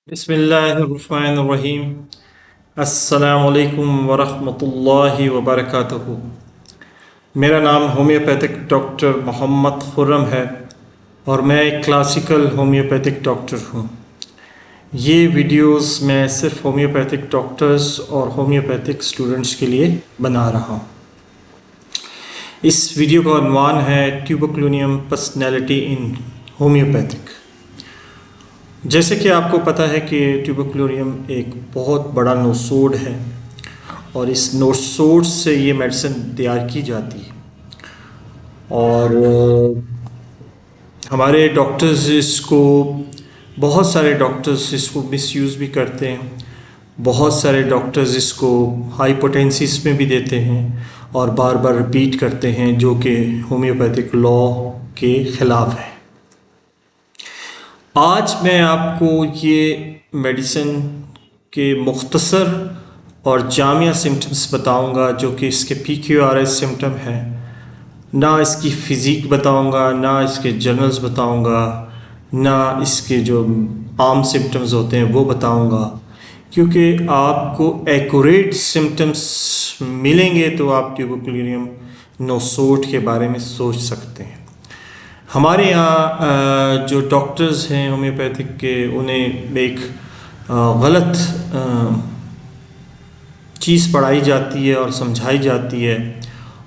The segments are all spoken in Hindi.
बिस्मिल्लाहिर्रहमानिर्रहीम। अस्सलामुअलैकुम वरहमतुल्लाहि वबरकातुहू। मेरा नाम होम्योपैथिक डॉक्टर मोहम्मद खुर्रम है और मैं एक क्लासिकल होम्योपैथिक डॉक्टर हूँ। ये वीडियोस मैं सिर्फ होम्योपैथिक डॉक्टर्स और होम्योपैथिक स्टूडेंट्स के लिए बना रहा हूँ। इस वीडियो का उन्वान है ट्यूबरक्लोनियम पर्सनैलिटी इन होम्योपैथिक। जैसे कि आपको पता है कि ट्यूबरक्लोनियम एक बहुत बड़ा नोसोड है और इस नोसोड से ये मेडिसिन तैयार की जाती है और हमारे डॉक्टर्स इसको बहुत सारे डॉक्टर्स इसको मिसयूज़ भी करते हैं। बहुत सारे डॉक्टर्स इसको हाइपोटेंसिस में भी देते हैं और बार बार रिपीट करते हैं, जो कि होम्योपैथिक लॉ के ख़िलाफ़ है। आज मैं आपको ये मेडिसिन के मुख्तसर और जामिया सिम्टम्स बताऊंगा, जो कि इसके PQRS सिम्टम है। ना इसकी फ़िज़िक बताऊंगा, ना इसके जर्नल्स बताऊंगा, ना इसके जो आम सिम्टम्स होते हैं वो बताऊंगा, क्योंकि आपको एक्यूरेट सिम्टम्स मिलेंगे तो आप ट्यूबरक्लोनियम नोसोड के बारे में सोच सकते हैं। हमारे यहाँ जो डॉक्टर्स हैं होम्योपैथिक के, उन्हें एक गलत चीज़ पढ़ाई जाती है और समझाई जाती है,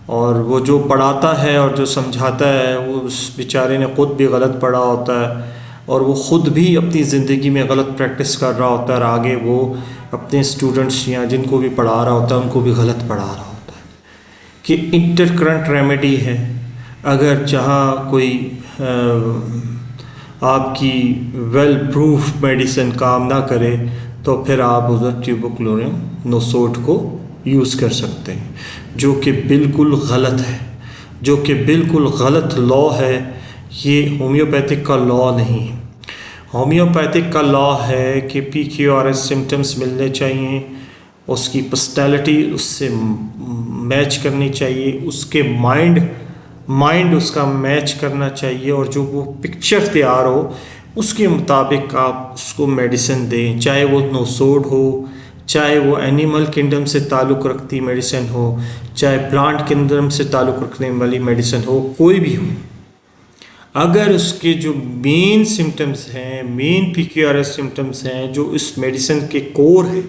और वो जो पढ़ाता है और जो समझाता है वो उस बेचारे ने ख़ुद भी गलत पढ़ा होता है और वो ख़ुद भी अपनी ज़िंदगी में गलत प्रैक्टिस कर रहा होता है और आगे वो अपने स्टूडेंट्स या जिनको भी पढ़ा रहा होता है उनको भी गलत पढ़ा रहा होता है। कि इंटरकरेंट रेमेडी है, अगर जहाँ कोई आपकी वेल प्रूफ मेडिसिन काम ना करे तो फिर आप उधर ट्यूबरक्लोनियम नोसोड को यूज़ कर सकते हैं, जो कि बिल्कुल गलत है, जो कि बिल्कुल गलत लॉ है। ये होम्योपैथिक का लॉ नहीं है। होम्योपैथिक का लॉ है कि PQRS सिम्टम्स मिलने चाहिए, उसकी पर्सनैलिटी उससे मैच करनी चाहिए, उसके माइंड उसका मैच करना चाहिए, और जो वो पिक्चर तैयार हो उसके मुताबिक आप उसको मेडिसिन दें। चाहे वो नोसोड हो, चाहे वो एनिमल किंगडम से ताल्लुक़ रखती मेडिसिन हो, चाहे प्लांट किंगडम से ताल्लुक़ रखने वाली मेडिसिन हो, कोई भी हो, अगर उसके जो मेन सिम्टम्स हैं, मेन PQRS सिम्टम्स हैं, जो इस मेडिसिन के कोर है,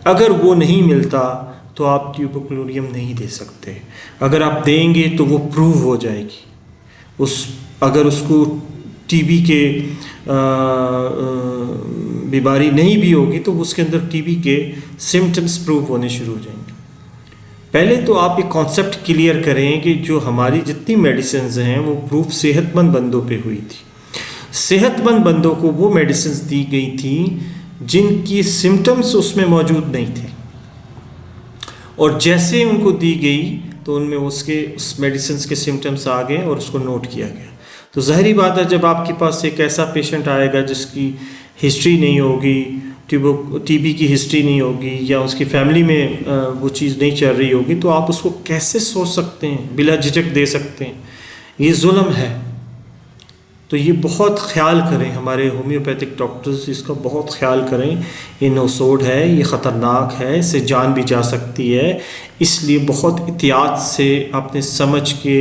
अगर वो नहीं मिलता तो आप ट्यूबरक्लोनियम नहीं दे सकते। अगर आप देंगे तो वो प्रूव हो जाएगी। अगर उसको TB के बीमारी नहीं भी होगी तो उसके अंदर TB के सिम्टम्स प्रूव होने शुरू हो जाएंगे। पहले तो आप एक कॉन्सेप्ट क्लियर करें कि जो हमारी जितनी मेडिसिन हैं वो प्रूफ सेहतमंद बंदों पे हुई थी। सेहतमंद बंदों को वो मेडिसिन दी गई थी जिनकी सिम्टम्स उसमें मौजूद नहीं थे, और जैसे उनको दी गई तो उनमें उस मेडिसिन के सिम्टम्स आ गए और उसको नोट किया गया। तो ज़ाहिरी बात है, जब आपके पास एक ऐसा पेशेंट आएगा जिसकी हिस्ट्री नहीं होगी, TB की हिस्ट्री नहीं होगी, या उसकी फैमिली में वो चीज़ नहीं चल रही होगी, तो आप उसको कैसे सोच सकते हैं, बिला झिझक दे सकते हैं? ये जुल्म है। तो ये बहुत ख्याल करें, हमारे होम्योपैथिक डॉक्टर्स इसका बहुत ख्याल करें। ये नोसोड है, ये ख़तरनाक है, इससे जान भी जा सकती है, इसलिए बहुत एहतियात से आपने समझ के,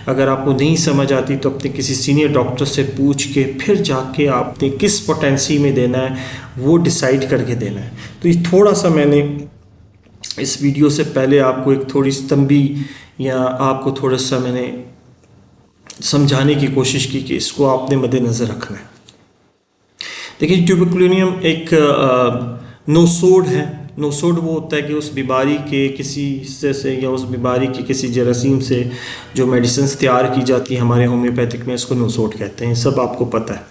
अगर आपको नहीं समझ आती तो अपने किसी सीनियर डॉक्टर से पूछ के फिर जाके आपने किस पोटेंसी में देना है वो डिसाइड करके देना है। तो ये थोड़ा सा मैंने इस वीडियो से पहले आपको एक थोड़ी सी तंबी या आपको थोड़ा सा मैंने समझाने की कोशिश की कि इसको आपने मद्देनज़र रखना है। देखिए, ट्यूबरक्लोनियम एक नोसोड है। नोसोड वो होता है कि उस बीमारी के किसी हिस्से से या उस बीमारी के किसी जरासीम से जो मेडिसिन तैयार की जाती है हमारे होम्योपैथिक में, इसको नोसोड कहते हैं। सब आपको पता है।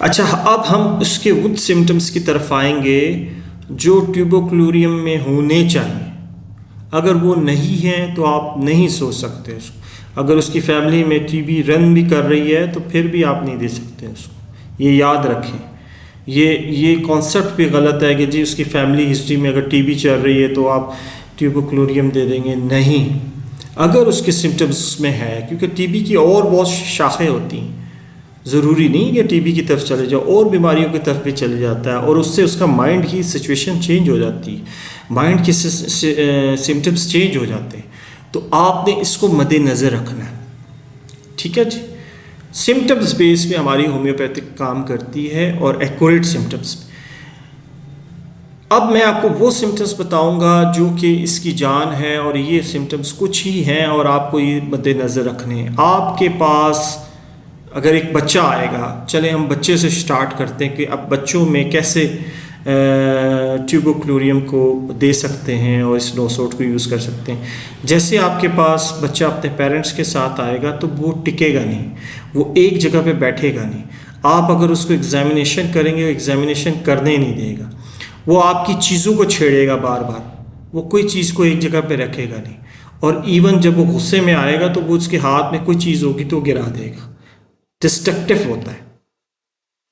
अच्छा, अब हम उसके उन सिम्टम्स की तरफ आएंगे जो ट्यूबरक्लोनियम में होने चाहिए। अगर वो नहीं है तो आप नहीं सोच सकते उसको। अगर उसकी फैमिली में TB रन भी कर रही है तो फिर भी आप नहीं दे सकते उसको। ये याद रखें। ये कॉन्सेप्ट भी गलत है कि जी उसकी फैमिली हिस्ट्री में अगर TB चल रही है तो आप ट्यूबरक्लोनियम दे देंगे। नहीं, अगर उसके सिम्टम्स उसमें है, क्योंकि TB की और बहुत शाखें होती हैं। ज़रूरी नहीं कि टीबी की तरफ चले जाओ, और बीमारियों की तरफ भी चले जाता है, और उससे उसका माइंड की सिचुएशन चेंज हो जाती है, माइंड के सिम्टम्स चेंज हो जाते हैं। तो आपने इसको मद्देनज़र रखना है, ठीक है जी। सिम्टम्स बेस पे हमारी होम्योपैथिक काम करती है, और एक्यूरेट सिम्टम्स। अब मैं आपको वो सिम्टम्स बताऊंगा जो कि इसकी जान है, और ये सिम्टम्स कुछ ही हैं और आपको ये मद्देनज़र रखने हैं। आपके पास अगर एक बच्चा आएगा, चले हम बच्चे से स्टार्ट करते हैं कि अब बच्चों में कैसे ट्यूबोक्लोरियम को दे सकते हैं और इस नोसोट को यूज़ कर सकते हैं। जैसे आपके पास बच्चा अपने पेरेंट्स के साथ आएगा तो वो टिकेगा नहीं, वो एक जगह पे बैठेगा नहीं। आप अगर उसको एग्जामिनेशन करेंगे, एग्जामिनेशन करने नहीं देगा, वो आपकी चीज़ों को छेड़ेगा बार बार, वो कोई चीज़ को एक जगह पे रखेगा नहीं। और इवन जब वो गुस्से में आएगा तो वो उसके हाथ में कोई चीज़ होगी तो गिरा देगा। डिस्ट्रक्टिव होता है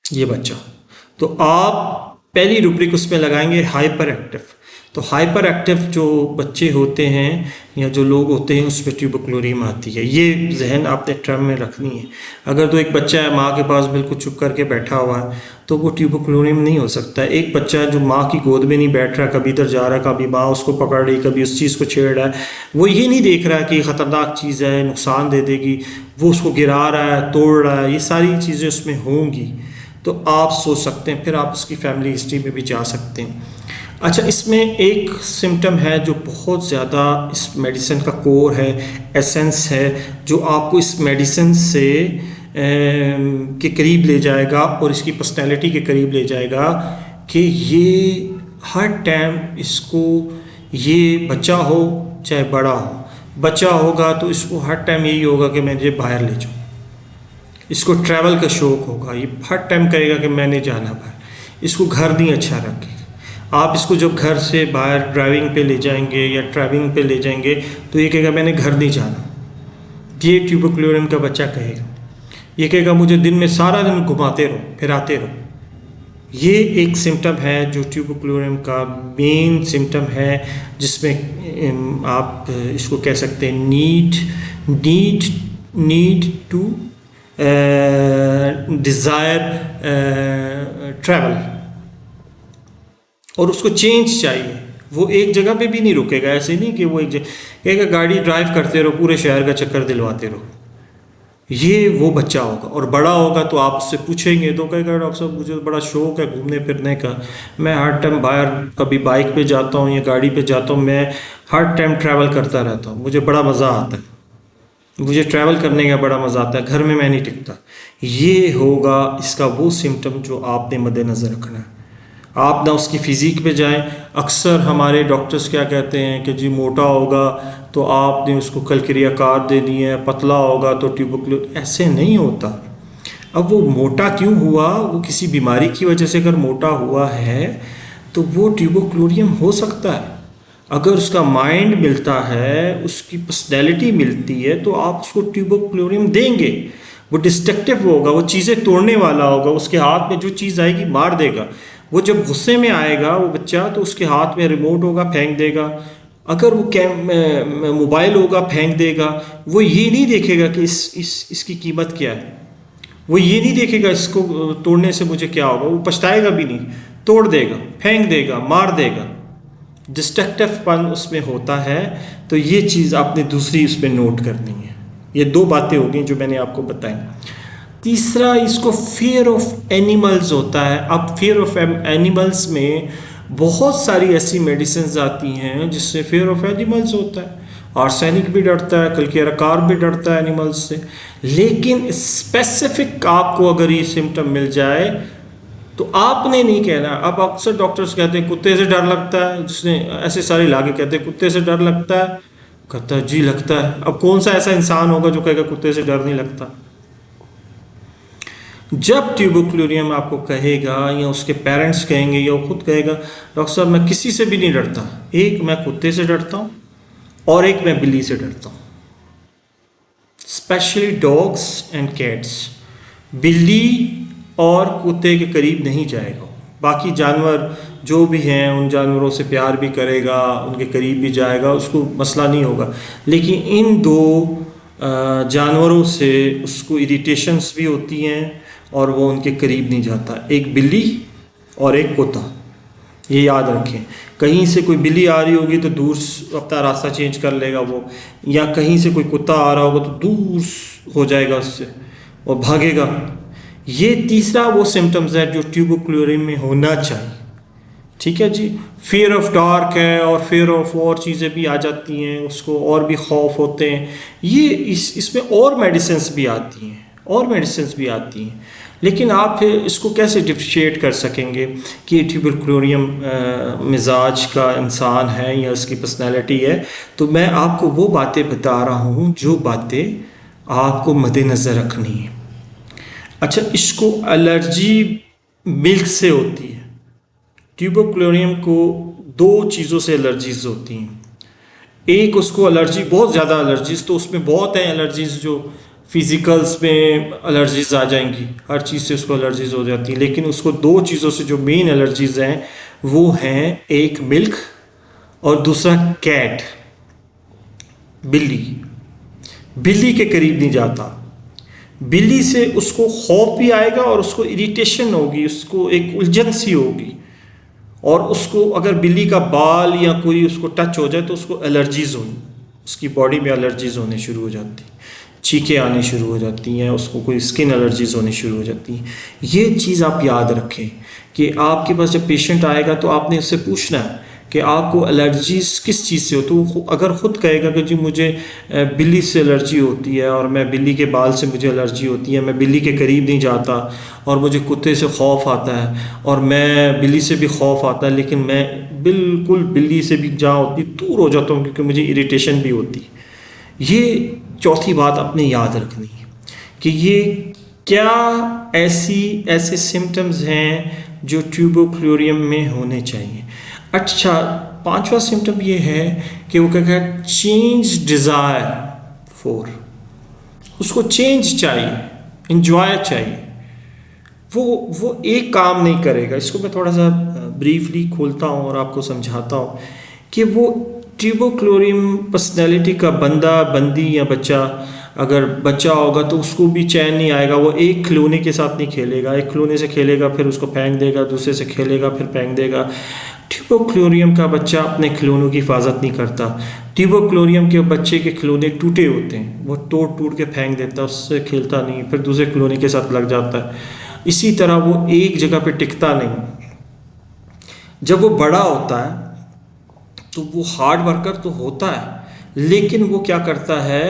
ये बच्चा। तो आप पहली रूब्रिक उसमें लगाएंगे हाइपर एक्टिव। तो हाइपर एक्टिव जो बच्चे होते हैं या जो लोग होते हैं उसमें ट्यूबोक्लोरियम आती है, ये जहन आपने टर्म में रखनी है। अगर तो एक बच्चा है माँ के पास बिल्कुल चुप करके बैठा हुआ है तो वो ट्यूबोक्लोरियम नहीं हो सकता। एक बच्चा है जो माँ की गोद में नहीं बैठ रहा, कभी इधर जा रहा है, कभी माँ उसको पकड़ रही, कभी उस चीज़ को छेड़ रहा है, वो ये नहीं देख रहा है कि ख़तरनाक चीज़ है, नुकसान दे देगी, वो उसको गिरा रहा है, तोड़ रहा है, ये सारी चीज़ें उसमें होंगी। तो आप सोच सकते हैं, फिर आप उसकी फैमिली हिस्ट्री में भी जा सकते हैं। अच्छा, इसमें एक सिम्टम है जो बहुत ज़्यादा इस मेडिसिन का कोर है, एसेंस है, जो आपको इस मेडिसिन से के करीब ले जाएगा और इसकी पर्सनैलिटी के करीब ले जाएगा कि ये हर टाइम इसको, ये बच्चा हो चाहे बड़ा हो, बच्चा होगा तो इसको हर टाइम यही होगा कि मैं ये बाहर ले जाऊँ, इसको ट्रैवल का शौक़ होगा, ये हर टाइम कहेगा कि मैंने जाना बाहर, इसको घर नहीं अच्छा रखेगा। आप इसको जब घर से बाहर ड्राइविंग पे ले जाएंगे या ट्रैवलिंग पे ले जाएंगे तो ये कहेगा मैंने घर नहीं जाना। ये ट्यूबोक्लोरियम का बच्चा कहेगा, ये कहेगा मुझे दिन में सारा दिन घुमाते रहो, फिराते रहो। ये एक सिम्टम है जो ट्यूबोक्लोरियम का मेन सिम्टम है, जिसमें आप इसको कह सकते हैं नीड टू डिज़ायर ट्रैवल, और उसको चेंज चाहिए। वो एक जगह पे भी नहीं रुकेगा, ऐसे नहीं कि वो एक जगह कहेगा गाड़ी ड्राइव करते रहो, पूरे शहर का चक्कर दिलवाते रहो। ये वो बच्चा होगा। और बड़ा होगा तो आप उससे पूछेंगे तो कहेगा डॉक्टर साहब मुझे तो बड़ा शौक़ है घूमने फिरने का, मैं हर टाइम बाहर कभी बाइक पे जाता हूँ या गाड़ी पे जाता हूँ, मैं हर टाइम ट्रैवल करता रहता हूँ, मुझे बड़ा मज़ा आता है, मुझे ट्रैवल करने का बड़ा मज़ा आता है, घर में मैं नहीं टिकता। ये होगा इसका वो सिम्टम जो आपने मद्देनज़र रखना है। आप ना उसकी फ़िज़ीक पे जाएं। अक्सर हमारे डॉक्टर्स क्या कहते हैं कि जी मोटा होगा तो आपने उसको कलक्रियाकार देनी है, पतला होगा तो ट्यूबोक्लोरियम, ऐसे नहीं होता। अब वो मोटा क्यों हुआ, वो किसी बीमारी की वजह से अगर मोटा हुआ है तो वो ट्यूबोक्लोरियम हो सकता है। अगर उसका माइंड मिलता है, उसकी पर्सनैलिटी मिलती है तो आप उसको ट्यूबोक्लोरियम देंगे। वो डिस्ट्रक्टिव होगा, वो चीज़ें तोड़ने वाला होगा, उसके हाथ में जो चीज़ आएगी मार देगा। वो जब गुस्से में आएगा वो बच्चा तो उसके हाथ में रिमोट होगा, फेंक देगा। अगर वो मोबाइल होगा, फेंक देगा। वो ये नहीं देखेगा कि इसकी कीमत क्या है, वो ये नहीं देखेगा इसको तोड़ने से मुझे क्या होगा, वो पछताएगा भी नहीं, तोड़ देगा, फेंक देगा, मार देगा। डिस्ट्रक्टिवपन उसमें होता है। तो ये चीज़ आपने दूसरी उसमें नोट करनी है। ये दो बातें हो गई जो मैंने आपको बताई। तीसरा, इसको फियर ऑफ एनिमल्स होता है। अब फियर ऑफ एनिमल्स में बहुत सारी ऐसी मेडिसिन आती हैं जिससे फियर ऑफ एनिमल्स होता है। आर्सेनिक भी डरता है, कलक्रियाकार भी डरता है एनिमल्स से। लेकिन स्पेसिफिक आपको अगर ये सिम्टम मिल जाए तो आपने नहीं कहना। अब अक्सर डॉक्टर्स कहते हैं कुत्ते से डर लगता है, जिसने ऐसे सारे लागे कहते हैं कुत्ते से डर लगता है, कहता है जी लगता है। अब कौन सा ऐसा इंसान होगा जो कहेगा कुत्ते से डर नहीं लगता। जब ट्यूबोक्लोरियम आपको कहेगा या उसके पेरेंट्स कहेंगे या वो खुद कहेगा डॉक्टर साहब मैं किसी से भी नहीं डरता, एक मैं कुत्ते से डरता हूँ और एक मैं बिल्ली से डरता हूँ, स्पेशली डॉग्स एंड कैट्स। बिल्ली और कुत्ते के करीब नहीं जाएगा। बाकी जानवर जो भी हैं उन जानवरों से प्यार भी करेगा, उनके करीब भी जाएगा, उसको मसला नहीं होगा। लेकिन इन दो जानवरों से उसको इरिटेशंस भी होती हैं और वो उनके करीब नहीं जाता। एक बिल्ली और एक कुत्ता, ये याद रखें। कहीं से कोई बिल्ली आ रही होगी तो दूर अपना रास्ता चेंज कर लेगा वो, या कहीं से कोई कुत्ता आ रहा होगा तो दूर हो जाएगा उससे और भागेगा। ये तीसरा वो सिम्टम्स है जो ट्यूबरक्लोसिस में होना चाहिए। ठीक है जी। फियर ऑफ डार्क है और फियर ऑफ और चीज़ें भी आ जाती हैं, उसको और भी खौफ होते हैं। ये इसमें और मेडिसिन्स भी आती हैं, और मेडिसिन्स भी आती हैं, लेकिन आप फिर इसको कैसे डिफ्रेंशिएट कर सकेंगे कि ट्यूबरक्लोसिस मिजाज का इंसान है या उसकी पर्सनैलिटी है। तो मैं आपको वो बातें बता रहा हूँ जो बातें आपको मद्देनज़र रखनी है। अच्छा, इसको एलर्जी मिल्क से होती है। ट्यूबरक्लोसिस को दो चीज़ों से एलर्जीज होती हैं। एक उसको एलर्जी, बहुत ज़्यादा एलर्जीज तो उसमें बहुत हैं एलर्जीज, जो फिज़िकल्स में एलर्जीज आ जाएंगी, हर चीज़ से उसको एलर्जीज हो जाती हैं। लेकिन उसको दो चीज़ों से जो मेन एलर्जीज हैं वो हैं, एक मिल्क और दूसरा कैट, बिल्ली। बिल्ली के करीब नहीं जाता। बिल्ली से उसको खौफ भी आएगा और उसको इरिटेशन होगी, उसको एक उलझन सी होगी, और उसको अगर बिल्ली का बाल या कोई उसको टच हो जाए तो उसको एलर्जीज होनी, उसकी बॉडी में एलर्जीज होने शुरू हो जाती, चीखें आनी शुरू हो जाती हैं, उसको कोई स्किन एलर्जीज होनी शुरू हो जाती हैं। ये चीज़ आप याद रखें कि आपके पास जब पेशेंट आएगा तो आपने उससे पूछना है कि आपको एलर्जीज किस चीज़ से हो। तो वो अगर ख़ुद कहेगा कि जी मुझे बिल्ली से एलर्जी होती है और मैं बिल्ली के बाल से मुझे एलर्जी होती है, मैं बिल्ली के करीब नहीं जाता और मुझे कुत्ते से खौफ आता है और मैं बिल्ली से भी खौफ आता है, लेकिन मैं बिल्कुल बिल्ली से भी जहाँ होती दूर हो जाता हूँ क्योंकि मुझे इरिटेशन भी होती है। ये चौथी बात अपने याद रखनी है कि ये क्या ऐसे सिम्टम्स हैं जो ट्यूबरक्लोसिस में होने चाहिए। अच्छा, पांचवा सिम्टम ये है कि वो क्या कहता है, चेंज डिज़ायर फॉर, उसको चेंज चाहिए, इंजॉय चाहिए। वो एक काम नहीं करेगा। इसको मैं थोड़ा सा ब्रीफली खोलता हूँ और आपको समझाता हूँ कि वो ट्यूबरक्लोसिस पर्सनैलिटी का बंदा, बंदी या बच्चा, अगर बच्चा होगा तो उसको भी चैन नहीं आएगा। वो एक खिलौने के साथ नहीं खेलेगा, एक खिलौने से खेलेगा फिर उसको फेंक देगा, दूसरे से खेलेगा फिर फेंक देगा। ट्यूबरक्लोसिस का बच्चा अपने खिलौनों की हिफाजत नहीं करता। ट्यूबरक्लोसिस के बच्चे के खिलौने टूटे होते हैं, वो तोड़ के फेंक देता है, उससे खेलता नहीं, फिर दूसरे खिलौने के साथ लग जाता है। इसी तरह वो एक जगह पे टिकता नहीं। जब वो बड़ा होता है तो वो हार्ड वर्कर तो होता है, लेकिन वो क्या करता है,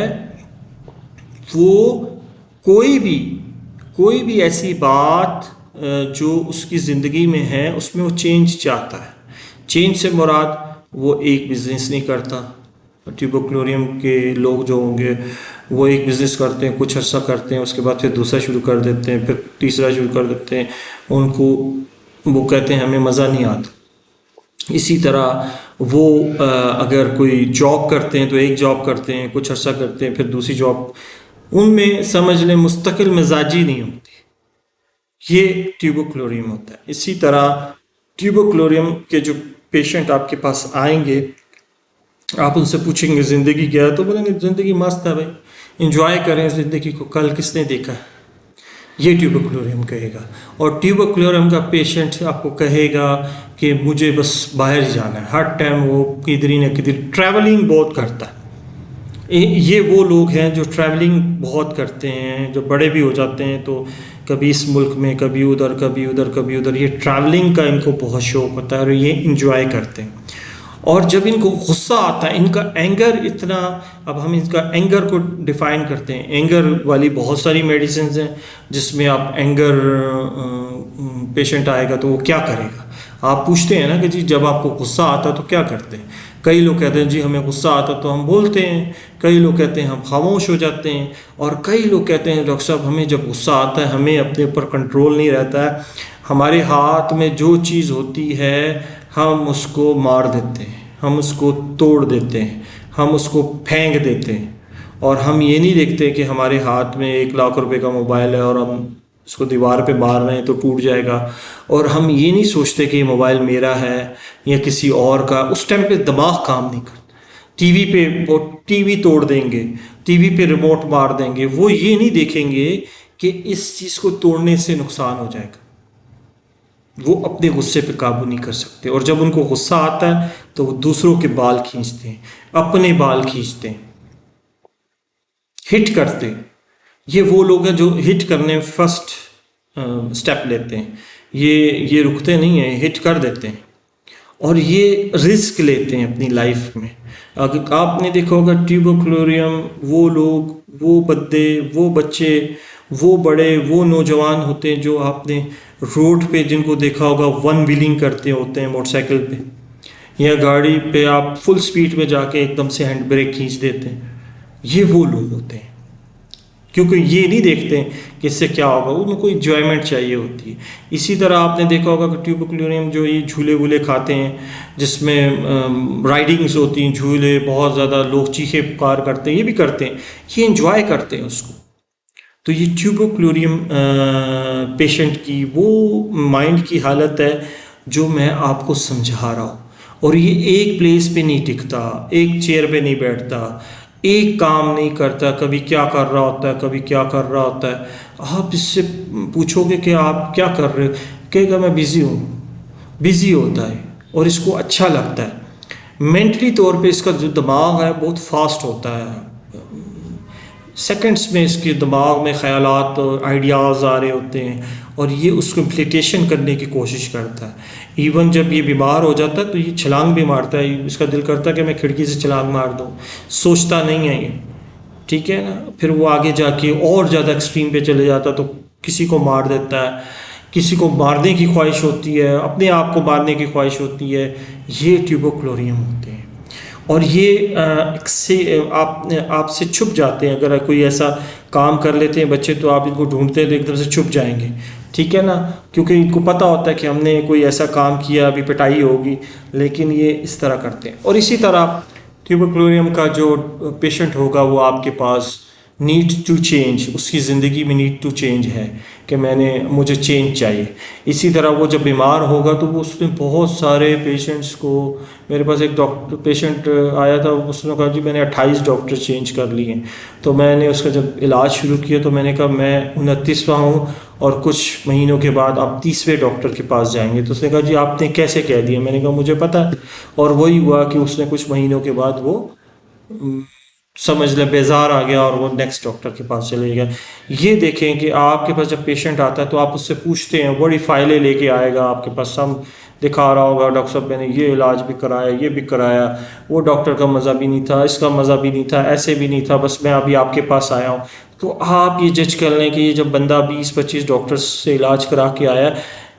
वो कोई भी ऐसी बात जो उसकी ज़िंदगी में है उसमें वो चेंज चाहता है। चेंज से मुराद वो एक बिज़नेस नहीं करता। ट्यूबरक्लोसिस के लोग जो होंगे वो एक बिज़नेस करते हैं, कुछ अर्सा करते हैं, उसके बाद फिर दूसरा शुरू कर देते हैं, फिर तीसरा शुरू कर देते हैं। उनको वो कहते हैं हमें मज़ा नहीं आता। इसी तरह वो अगर कोई जॉब करते हैं तो एक जॉब करते हैं, कुछ अर्सा करते हैं, फिर दूसरी जॉब, उनमें समझ लें मुस्तकिल मिजाजी नहीं होती। ये ट्यूबरक्लोसिस होता है। इसी तरह ट्यूबरक्लोसिस के जो पेशेंट आपके पास आएंगे, आप उनसे पूछेंगे ज़िंदगी क्या है, तो बोलेंगे ज़िंदगी मस्त है भाई, इंजॉय करें ज़िंदगी को, कल किसने देखा है। ये ट्यूबरक्लोसिस कहेगा। और ट्यूबरक्लोसिस का पेशेंट आपको कहेगा कि मुझे बस बाहर ही जाना है, हर टाइम वो किधर न किधर ट्रैवलिंग बहुत करता है। ये वो लोग हैं जो ट्रैवलिंग बहुत करते हैं, जो बड़े भी हो जाते हैं तो कभी इस मुल्क में, कभी उधर, कभी उधर, कभी उधर। ये ट्रैवलिंग का इनको बहुत शौक़ होता है और ये इंजॉय करते हैं। और जब इनको गुस्सा आता है, इनका एंगर इतना, अब हम इसका एंगर को डिफ़ाइन करते हैं। एंगर वाली बहुत सारी मेडिसिन हैं जिसमें आप एंगर पेशेंट आएगा तो वो क्या करेगा। आप पूछते हैं ना कि जी जब आपको गुस्सा आता है तो क्या करते हैं। कई लोग कहते हैं जी हमें गुस्सा आता तो हम बोलते हैं, कई लोग कहते हैं हम खामोश हो जाते हैं, और कई लोग कहते हैं डॉक्टर साहब हमें जब गुस्सा आता है हमें अपने ऊपर कंट्रोल नहीं रहता है, हमारे हाथ में जो चीज़ होती है हम उसको मार देते हैं, हम उसको तोड़ देते हैं, हम उसको फेंक देते हैं, और हम ये नहीं देखते कि हमारे हाथ में 1 लाख रुपए का मोबाइल है और हम इसको दीवार पे मार रहे हैं तो टूट जाएगा, और हम ये नहीं सोचते कि ये मोबाइल मेरा है या किसी और का। उस टाइम पे दिमाग काम नहीं करता। टीवी पे वो टीवी तोड़ देंगे, टीवी पे रिमोट मार देंगे, वो ये नहीं देखेंगे कि इस चीज़ को तोड़ने से नुकसान हो जाएगा। वो अपने गुस्से पे काबू नहीं कर सकते, और जब उनको गुस्सा आता है तो वो दूसरों के बाल खींचते हैं, अपने बाल खींचते हैं, हिट करते हैं। ये वो लोग हैं जो हिट करने में फर्स्ट स्टेप लेते हैं। ये रुकते नहीं हैं, हिट कर देते हैं, और ये रिस्क लेते हैं अपनी लाइफ में। अगर आपने देखा होगा ट्यूबरकुलोरियम, वो लोग, वो बंदे, वो बच्चे, वो बड़े, वो नौजवान होते हैं जो आपने रोड पे जिनको देखा होगा वन व्हीलिंग करते होते हैं मोटरसाइकिल पे या गाड़ी पे, आप फुल स्पीड में जाके एकदम से हैंड ब्रेक खींच देते हैं। ये वो लोग होते हैं, क्योंकि ये नहीं देखते कि इससे क्या होगा, उनको इंजॉयमेंट चाहिए होती है। इसी तरह आपने देखा होगा कि ट्यूबरकुलोरियम जो ये झूले वूले खाते हैं, जिसमें राइडिंग्स होती हैं, झूले, बहुत ज़्यादा लोग चीखे पुकार करते हैं, ये भी करते हैं, ये इंजॉय करते हैं उसको। तो ये ट्यूबरकुलोरियम पेशेंट की वो माइंड की हालत है जो मैं आपको समझा रहा हूँ। और ये एक प्लेस पे नहीं टिकता, एक चेयर पे नहीं बैठता, एक काम नहीं करता, कभी क्या कर रहा होता है, कभी क्या कर रहा होता है। आप इससे पूछोगे कि आप क्या कर रहे हो, कहेगा मैं बिज़ी हूँ। बिज़ी होता है और इसको अच्छा लगता है। मेंटली तौर पे इसका जो दिमाग है बहुत फास्ट होता है, सेकंड्स में इसके दिमाग में ख्यालात और आइडियाज़ आ रहे होते हैं, और ये उसको इम्प्लीटेशन करने की कोशिश करता है। इवन जब ये बीमार हो जाता है तो ये छलांग भी मारता है, इसका दिल करता है कि मैं खिड़की से छलांग मार दूँ, सोचता नहीं है ये, ठीक है ना। फिर वो आगे जाके और ज़्यादा एक्सट्रीम पे चले जाता है, तो किसी को मार देता है, किसी को मारने की ख्वाहिश होती है, अपने आप को मारने की ख्वाहिश होती है। ये ट्यूबरकुलोरियम होते हैं, और ये आपसे छुप जाते हैं। अगर कोई ऐसा काम कर लेते हैं बच्चे, तो आप इनको ढूंढते हैं तो एकदम से छुप जाएंगे, ठीक है ना, क्योंकि इनको पता होता है कि हमने कोई ऐसा काम किया, अभी पिटाई होगी, लेकिन ये इस तरह करते हैं। और इसी तरह ट्यूबरकुलोरियम का जो पेशेंट होगा वो आपके पास नीड टू चेंज, उसकी ज़िंदगी में नीड टू चेंज है कि मुझे चेंज चाहिए। इसी तरह वो जब बीमार होगा तो वो उसने बहुत सारे पेशेंट्स को, मेरे पास एक डॉक्टर पेशेंट आया था, उसने कहा जी मैंने 28 डॉक्टर चेंज कर लिए। तो मैंने उसका जब इलाज शुरू किया तो मैंने कहा मैं 29वां हूँ और कुछ महीनों के बाद आप 30वें डॉक्टर के पास जाएंगे। तो उसने कहा जी आपने कैसे कह दिया? मैंने कहा मुझे पता है। और वही हुआ कि उसने कुछ महीनों के बाद वो समझ लें बेजार आ गया और वो नेक्स्ट डॉक्टर के पास चले गया। ये देखें कि आपके पास जब पेशेंट आता है तो आप उससे पूछते हैं, बड़ी फाइलें लेके आएगा आपके पास, सब दिखा रहा होगा, डॉक्टर साहब मैंने ये इलाज भी कराया, ये भी कराया, वो डॉक्टर का मज़ा भी नहीं था, इसका मज़ा भी नहीं था, ऐसे भी नहीं था, बस मैं अभी आपके पास आया हूँ। तो आप ये जज कर लें कि ये जब बंदा 20-25 डॉक्टर्स से इलाज करा के आया,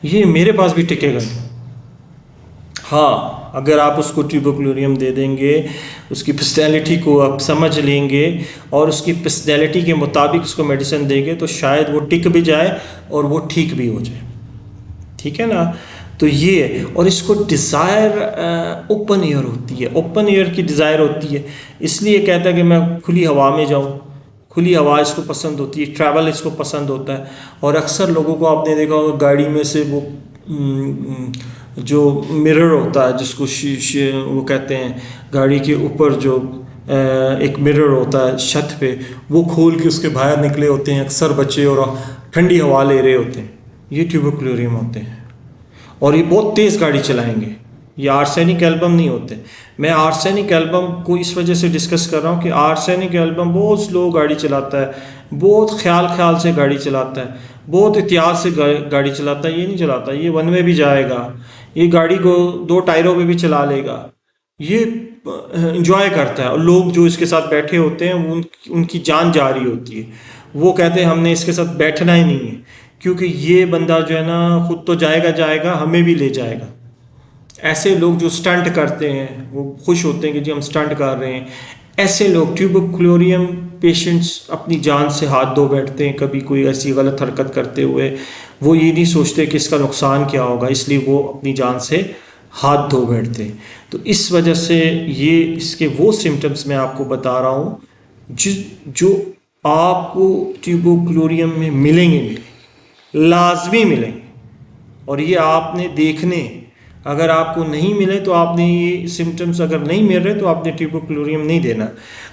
ये मेरे पास भी टिकेगा नहीं। हाँ, अगर आप उसको ट्यूबरकुलोरियम दे देंगे, उसकी पर्सनैलिटी को आप समझ लेंगे और उसकी पर्सनैलिटी के मुताबिक उसको मेडिसिन देंगे, तो शायद वो टिक भी जाए और वो ठीक भी हो जाए, ठीक है ना। तो ये, और इसको डिज़ायर ओपन एयर होती है, ओपन एयर की डिज़ायर होती है, इसलिए कहता है कि मैं खुली हवा में जाऊँ। खुली हवा इसको पसंद होती है, ट्रैवल इसको पसंद होता है। और अक्सर लोगों को आपने देखा होगा गाड़ी में से वो जो मिरर होता है, जिसको वो कहते हैं, गाड़ी के ऊपर जो एक मिरर होता है छत पे, वो खोल के उसके बाहर निकले होते हैं अक्सर बच्चे और ठंडी हवा ले रहे होते हैं। ये ट्यूबरकुलोरियम होते हैं और ये बहुत तेज़ गाड़ी चलाएंगे। ये आर्सेनिक एल्बम नहीं होते। मैं आर्सेनिक एल्बम को इस वजह से डिस्कस कर रहा हूँ कि आर्सेनिक एल्बम बहुत स्लो गाड़ी चलाता है, बहुत ख्याल से गाड़ी चलाता है, बहुत एहतियात से गाड़ी चलाता है। ये नहीं चलाता, ये वन वे भी जाएगा, ये गाड़ी को 2 टायरों पे भी चला लेगा, ये इंजॉय करता है। और लोग जो इसके साथ बैठे होते हैं उनकी जान जा रही होती है, वो कहते हैं हमने इसके साथ बैठना ही नहीं है, क्योंकि ये बंदा जो है ना खुद तो जाएगा, हमें भी ले जाएगा। ऐसे लोग जो स्टंट करते हैं वो खुश होते हैं कि जी हम स्टंट कर रहे हैं। ऐसे लोग, ट्यूबरकुलोरियम पेशेंट्स, अपनी जान से हाथ धो बैठते हैं कभी कोई ऐसी गलत हरकत करते हुए। वो ये नहीं सोचते कि इसका नुकसान क्या होगा, इसलिए वो अपनी जान से हाथ धो बैठते हैं। तो इस वजह से ये इसके वो सिम्टम्स मैं आपको बता रहा हूँ जो आपको ट्यूबरकुलोरियम में मिलेंगे, लाजमी मिलेंगे। और ये आपने देखने, अगर आपको नहीं मिले तो आपने ये सिम्टम्स अगर नहीं मिल रहे तो आपने ट्यूबरक्लोरियम नहीं देना।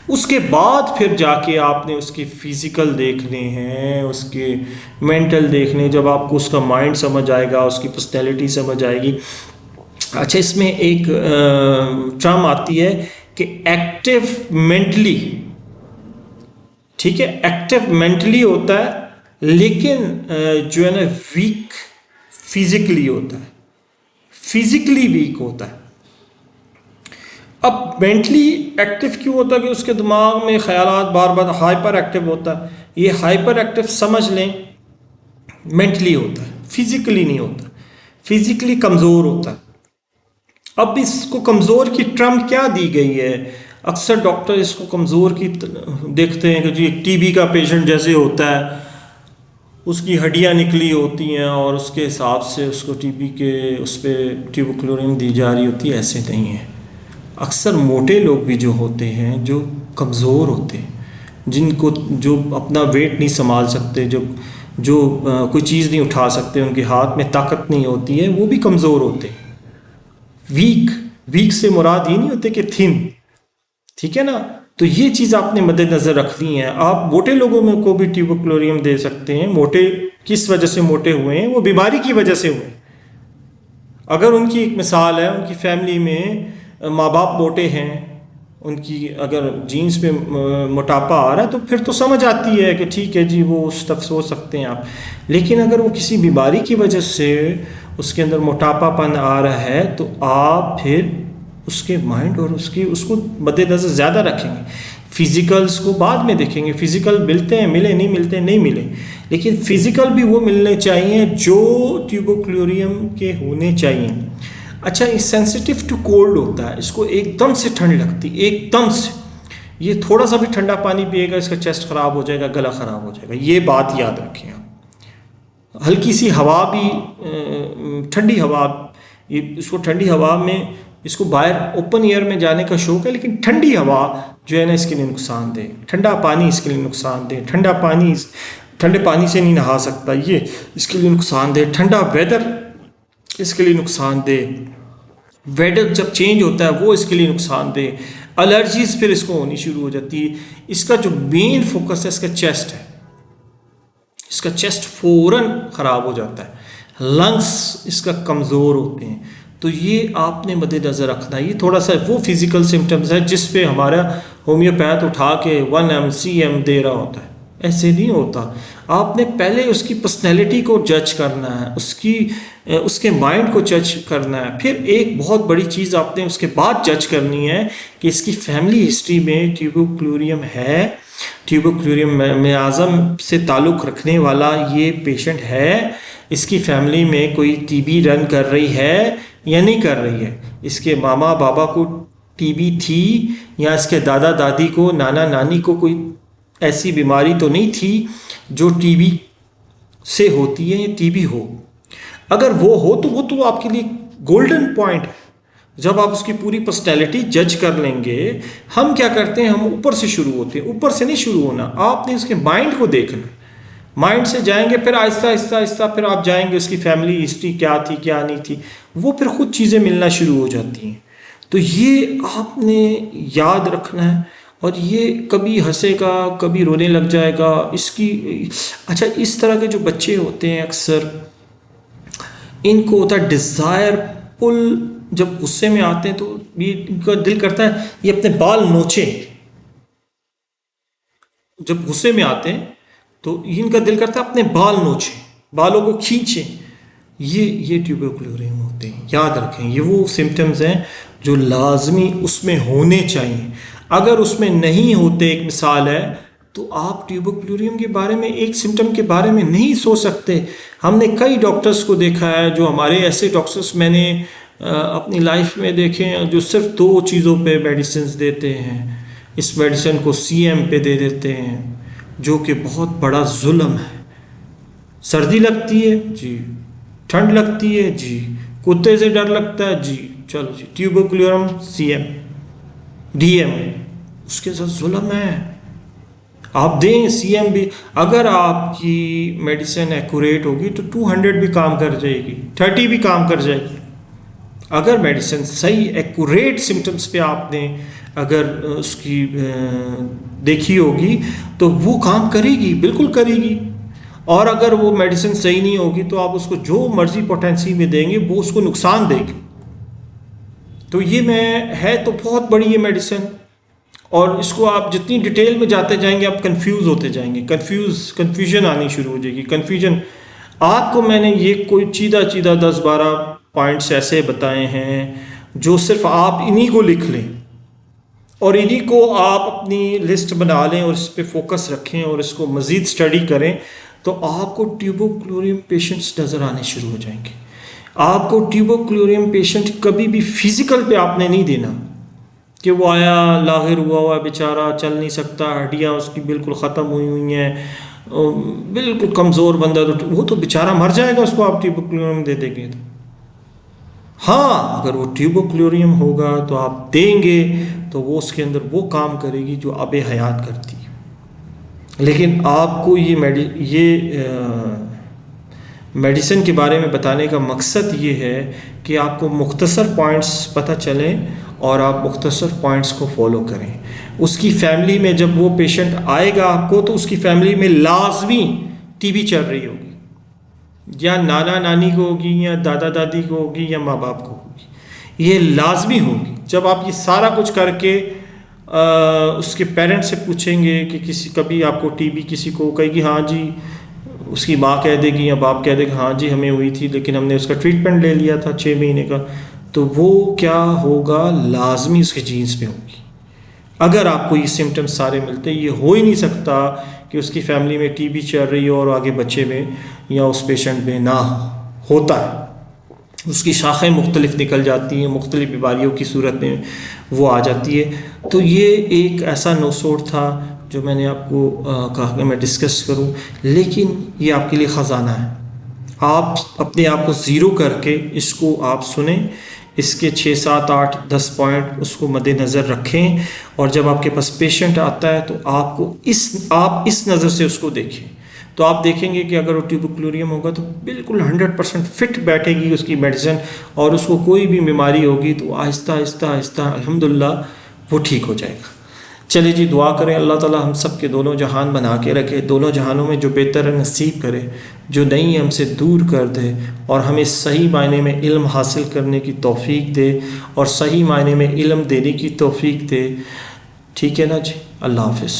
उसके बाद फिर जाके आपने उसके फिज़िकल देखने हैं, उसके मेंटल देखने, जब आपको उसका माइंड समझ आएगा, उसकी पर्सनैलिटी समझ आएगी। अच्छा, इसमें एक टर्म आती है कि एक्टिव मेंटली, ठीक है, एक्टिव मेंटली होता है लेकिन जो है ना वीक फिजिकली होता है, फिजिकली वीक होता है। अब मेंटली एक्टिव क्यों होता है कि उसके दिमाग में ख्यालात बार बार, हाइपर एक्टिव होता है। ये हाइपर एक्टिव समझ लें मेंटली होता है, फिजिकली नहीं होता, फिजिकली कमज़ोर होता है। अब इसको कमज़ोर की टर्म क्या दी गई है? अक्सर डॉक्टर इसको कमज़ोर की देखते हैं कि जी टीबी का पेशेंट जैसे होता है, उसकी हड्डियां निकली होती हैं और उसके हिसाब से उसको टीबी के उस पर ट्यूबरक्लोरियम दी जा रही होती है। ऐसे नहीं है। अक्सर मोटे लोग भी जो होते हैं, जो कमज़ोर होते हैं, जिनको जो अपना वेट नहीं संभाल सकते, जो कोई चीज़ नहीं उठा सकते, उनके हाथ में ताकत नहीं होती है, वो भी कमज़ोर होते हैं। वीक से मुराद ये नहीं होते कि थिन, ठीक है ना। तो ये चीज़ आपने मद्देनज़र रखनी है। आप मोटे लोगों में को भी ट्यूबरक्लोरियम दे सकते हैं। मोटे किस वजह से मोटे हुए हैं? वो बीमारी की वजह से हुए। अगर उनकी एक मिसाल है, उनकी फैमिली में माँ बाप मोटे हैं, उनकी अगर जीन्स में मोटापा आ रहा है तो फिर तो समझ आती है कि ठीक है जी, वो उस तक सोच सकते हैं आप। लेकिन अगर वो किसी बीमारी की वजह से उसके अंदर मोटापापन आ रहा है तो आप फिर उसके माइंड और उसको मद्देनज़र ज़्यादा रखेंगे। फिज़िकल्स को बाद में देखेंगे, फिज़िकल मिलते हैं, मिले, नहीं मिलते नहीं मिले, लेकिन फ़िज़िकल भी वो मिलने चाहिए जो ट्यूबरक्लोरियम के होने चाहिए। अच्छा, ये सेंसिटिव टू कोल्ड होता है, इसको एकदम से ठंड लगती, एकदम से। ये थोड़ा सा भी ठंडा पानी पिएगा इसका चेस्ट ख़राब हो जाएगा, गला ख़राब हो जाएगा। ये बात याद रखें आप। हल्की सी हवा भी, ठंडी हवा, ये इसको ठंडी हवा में, इसको बाहर ओपन एयर में जाने का शौक है, लेकिन ठंडी हवा जो है ना इसके लिए नुकसान दे, ठंडा पानी इसके लिए नुकसान दे, ठंडा पानी, ठंडे पानी से नहीं नहा सकता, ये इसके लिए नुकसान दे, ठंडा वेदर इसके लिए नुकसान दे, वेदर जब चेंज होता है वो इसके लिए नुकसान दे, एलर्जीज फिर इसको होनी शुरू हो जाती है। इसका जो मेन फोकस है इसका चेस्ट है, इसका चेस्ट फौरन ख़राब हो जाता है, लंग्स इसका कमज़ोर होते हैं। तो ये आपने मद्देनज़र रखना है। ये थोड़ा सा वो फिज़िकल सिम्टम्स है जिस पे हमारा होम्योपैथ उठा के 1 mcm दे रहा होता है, ऐसे नहीं होता। आपने पहले उसकी पर्सनैलिटी को जज करना है, उसके माइंड को जज करना है, फिर एक बहुत बड़ी चीज़ आपने उसके बाद जज करनी है कि इसकी फैमिली हिस्ट्री में ट्यूबरक्लोरियम है, ट्यूबरक्लोरियम मियाज़म से ताल्लुक़ रखने वाला ये पेशेंट है, इसकी फैमिली में कोई टीबी रन कर रही है या नहीं कर रही है, इसके मामा बाबा को टीबी थी या इसके दादा दादी को, नाना नानी को कोई ऐसी बीमारी तो नहीं थी जो टीबी से होती है या टीबी हो। अगर वो हो तो वो तो आपके लिए गोल्डन पॉइंट है। जब आप उसकी पूरी पर्सनैलिटी जज कर लेंगे, हम क्या करते हैं, हम ऊपर से शुरू होते हैं। ऊपर से नहीं शुरू होना, आपने उसके माइंड को देखना, माइंड से जाएंगे, फिर आहिस्ता आहिस्ता आहिस्ता फिर आप जाएंगे उसकी फैमिली हिस्ट्री क्या थी क्या नहीं थी, वो फिर खुद चीज़ें मिलना शुरू हो जाती हैं। तो ये आपने याद रखना है। और ये कभी हंसेगा, कभी रोने लग जाएगा, इसकी। अच्छा, इस तरह के जो बच्चे होते हैं अक्सर इनको होता है डिज़ायर पुल, जब गुस्से में आते हैं तो ये इनका दिल करता है ये अपने बाल नोचे। जब गुस्से में आते हैं तो इनका दिल करता है अपने बाल नोचे, बालों को खींचे। ये ट्यूबरक्लोरियम होते हैं, याद रखें। ये वो सिम्टम्स हैं जो लाजमी उसमें होने चाहिए। अगर उसमें नहीं होते, एक मिसाल है, तो आप ट्यूबरक्लोरियम के बारे में, एक सिम्टम के बारे में नहीं सोच सकते। हमने कई डॉक्टर्स को देखा है, जो हमारे ऐसे डॉक्टर्स मैंने अपनी लाइफ में देखे हैं जो सिर्फ 2 चीज़ों पे मेडिसिन देते हैं। इस मेडिसिन को CM पे दे देते हैं, जो कि बहुत बड़ा जुल्म है। सर्दी लगती है जी, ठंड लगती है जी, कुत्ते से डर लगता है जी, चलो जी ट्यूबरक्लोरियम CM DM, उसके साथ जुल्म है। आप दें CM भी, अगर आपकी मेडिसिन एक्यूरेट होगी तो 200 भी काम कर जाएगी, 30 भी काम कर जाएगी। अगर मेडिसिन सही एक्यूरेट सिम्टम्स पे आपने अगर उसकी देखी होगी तो वो काम करेगी, बिल्कुल करेगी। और अगर वो मेडिसिन सही नहीं होगी तो आप उसको जो मर्जी पोटेंसी में देंगे वो उसको नुकसान देगी। तो ये है तो बहुत बड़ी ये मेडिसिन, और इसको आप जितनी डिटेल में जाते जाएंगे आप कंफ्यूज होते जाएंगे, कंफ्यूजन आनी शुरू हो जाएगी। कंफ्यूजन आपको मैंने ये कोई चीदा 10-12 पॉइंट्स ऐसे बताए हैं जो सिर्फ आप इन्हीं को लिख लें और इन्हीं को आप अपनी लिस्ट बना लें और इस पर फोकस रखें और इसको मज़ीद स्टडी करें, तो आपको ट्यूबोक्लोरियम पेशेंट्स नज़र आने शुरू हो जाएंगे। आपको ट्यूबोक्लोरियम पेशेंट कभी भी फिज़िकल पे आपने नहीं देना कि वो आया लाहिर हुआ बेचारा, चल नहीं सकता, हड्डियाँ उसकी बिल्कुल ख़त्म हुई हैं, बिल्कुल कमज़ोर बंदा, तो वो तो बेचारा मर जाएगा, उसको आप ट्यूबोक्लोरियम दे देंगे तो। हाँ, अगर वो ट्यूबोक्लोरियम होगा तो आप देंगे तो वो उसके अंदर वो काम करेगी जो आबे हयात करती है। लेकिन आपको ये मेडिसिन के बारे में बताने का मकसद ये है कि आपको मुख्तसर पॉइंट्स पता चलें और आप मुख्तसर पॉइंट्स को फॉलो करें। उसकी फैमिली में जब वो पेशेंट आएगा आपको, तो उसकी फैमिली में लाजमी टीबी चल रही होगी, या नाना नानी को होगी, या दादा दादी को होगी, या माँ बाप को होगी, ये लाजमी होगी। जब आप ये सारा कुछ करके उसके पेरेंट्स से पूछेंगे कि कभी आपको टीबी किसी को कहेगी हाँ जी, उसकी माँ कह देगी या बाप कह देगा हाँ जी हमें हुई थी, लेकिन हमने उसका ट्रीटमेंट ले लिया था 6 महीने का, तो वो क्या होगा, लाजमी उसके जीन्स में होगी। अगर आपको ये सिम्टम्स सारे मिलते, ये हो ही नहीं सकता कि उसकी फैमिली में टीबी चल रही हो और आगे बच्चे में या उस पेशेंट में ना होता है। उसकी शाखें मुख्तलिफ निकल जाती हैं, मुख्तलिफ बीमारियों की सूरत में वो आ जाती है। तो ये एक ऐसा नोसोड था जो मैंने आपको कहा कि मैं डिस्कस करूं, लेकिन ये आपके लिए ख़जाना है। आप अपने आप को ज़ीरो करके इसको आप सुने, इसके 6, 7, 8, 10 पॉइंट उसको मद्देनज़र रखें, और जब आपके पास पेशेंट आता है तो आप इस नज़र से उसको देखें, तो आप देखेंगे कि अगर वो ट्यूबोक्लोरियम होगा तो बिल्कुल 100% फिट बैठेगी उसकी मेडिसिन, और उसको कोई भी बीमारी होगी तो आहिस्ता आहिस्ता आहिस्ता अल्हम्दुलिल्लाह वो ठीक हो जाएगा। चलिए जी, दुआ करें अल्लाह ताला हम सब के दोनों जहान बना के रखे, दोनों जहानों में जो बेहतर है नसीब करे, जो नहीं है हमसे दूर कर दे, और हमें सही मायने में इल्म हासिल करने की तौफीक दे और सही मायने में इल्म देने की तौफीक दे। ठीक है ना जी, अल्लाह हाफ़िज़।